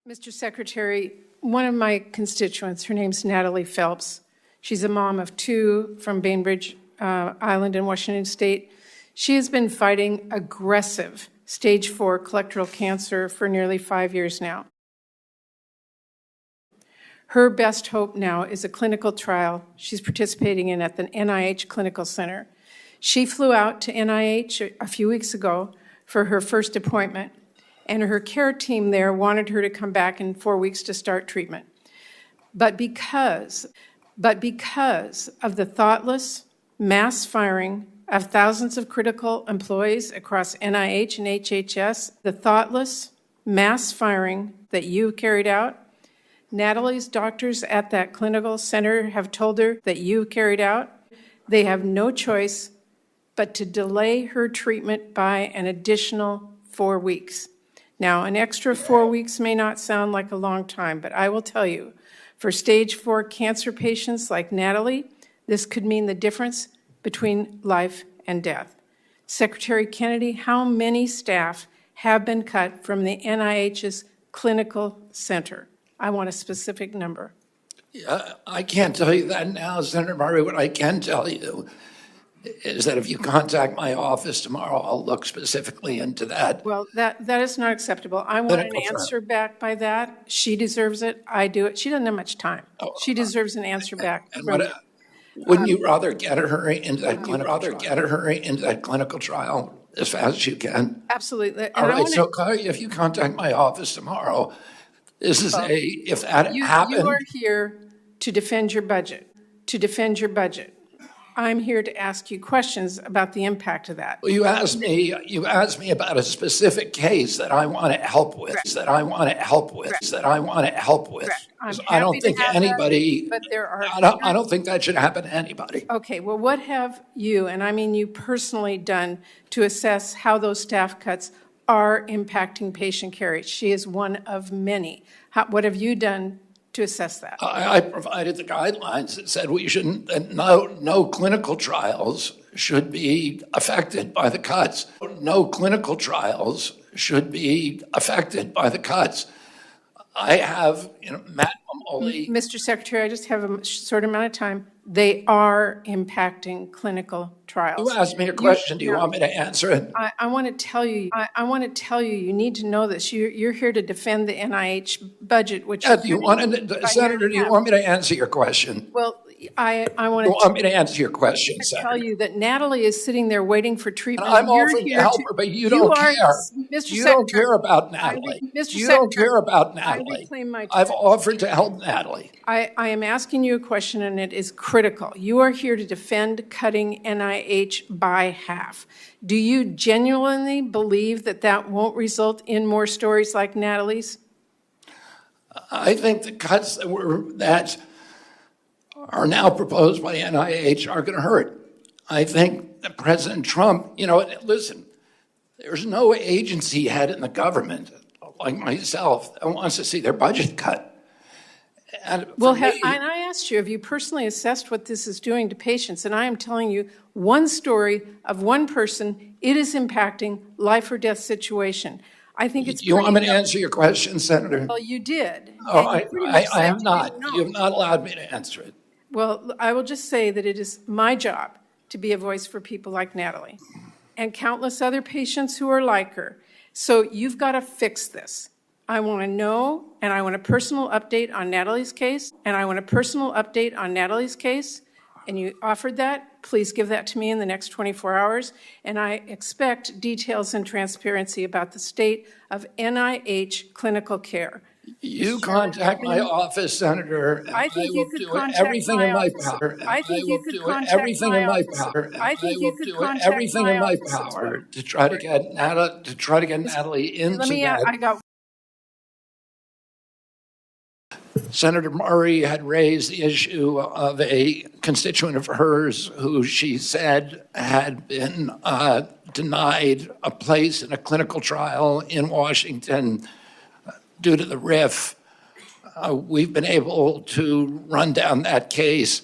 Mr. Secretary, one of my constituents, her name's Natalie Phelps. She's a mom of two from Bainbridge Island in Washington State. She has been fighting aggressive stage 4 colorectal cancer for nearly 5 years now. Her best hope now is a clinical trial she's participating in at the NIH Clinical Center. She flew out to NIH a few weeks ago for her first appointment, and her care team there wanted her to come back in 4 weeks to start treatment. But because of the thoughtless mass firing of thousands of critical employees across NIH and HHS, the thoughtless mass firing that you carried out, Natalie's doctors at that clinical center have told her that you carried out, they have no choice but to delay her treatment by an additional 4 weeks. Now, an extra 4 weeks may not sound like a long time, but I will tell you, for stage 4 cancer patients like Natalie, this could mean the difference between life and death. Secretary Kennedy, how many staff have been cut from the NIH's clinical center? I want a specific number. I can't tell you that now, Senator Murray. What I can tell you is that if you contact my office tomorrow, I'll look specifically into that. Well, that is not acceptable. I want an answer back by that. She deserves it. I do it. She doesn't have much time. She deserves an answer back. Wouldn't you rather get her into that clinical trial as fast as you can? Absolutely. All right. So if you contact my office tomorrow, this is if that happened. You are here to defend your budget. I'm here to ask you questions about the impact of that. Well, you asked me about a specific case that I want to help with. I don't think anybody. But there are. I don't think that should happen to anybody. Okay. Well, what have you, and I mean you personally, done to assess how those staff cuts are impacting patient care? She is one of many. What have you done to assess that? I provided the guidelines that said no clinical trials should be affected by the cuts. No clinical trials should be affected by the cuts. I have, Matt Mamoli. Mr. Secretary, I just have a short amount of time. They are impacting clinical trials. You asked me a question. Do you want me to answer it? I want to tell you. You need to know this. You're here to defend the NIH budget, which. Senator, do you want me to answer your question? Well, I want to. You want me to answer your question, Senator? Tell you that Natalie is sitting there waiting for treatment. I'm offering to help her, but you don't care. You don't care about Natalie. You don't care about Natalie. I've offered to help Natalie. I am asking you a question, and it is critical. You are here to defend cutting NIH by half. Do you genuinely believe that that won't result in more stories like Natalie's? I think the cuts that are now proposed by NIH are going to hurt. I think that President Trump, listen, there's no agency head in the government like myself that wants to see their budget cut. And I asked you, have you personally assessed what this is doing to patients? And I am telling you one story of one person. It is impacting life or death situation. I think it's. You want me to answer your question, Senator? Well, you did. Oh, I have not. You have not allowed me to answer it. Well, I will just say that it is my job to be a voice for people like Natalie and countless other patients who are like her. So you've got to fix this. I want to know, and I want a personal update on Natalie's case, and you offered that. Please give that to me in the next 24 hours, and I expect details and transparency about the state of NIH clinical care. You contact my office, Senator. I think you could contact everything in my power. I think you could contact everything in my power. I think you could contact everything in my power to try to get Natalie into that. Senator Murray had raised the issue of a constituent of hers who she said had been denied a place in a clinical trial in Washington due to the RIF. We've been able to run down that case.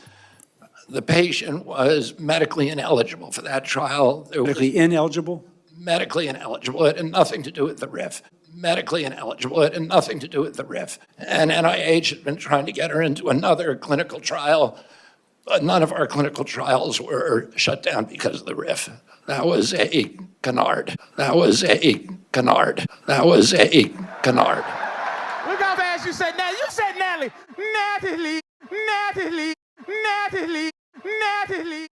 The patient was medically ineligible for that trial. Medically ineligible? Medically ineligible. It had nothing to do with the RIF. medically ineligible. It had nothing to do with the RIF. And NIH had been trying to get her into another clinical trial, but none of our clinical trials were shut down because of the RIF. That was a canard. That was a canard. That was a canard. Look how fast you said Natalie. You said Natalie. Natalie. Natalie. Natalie. Natalie.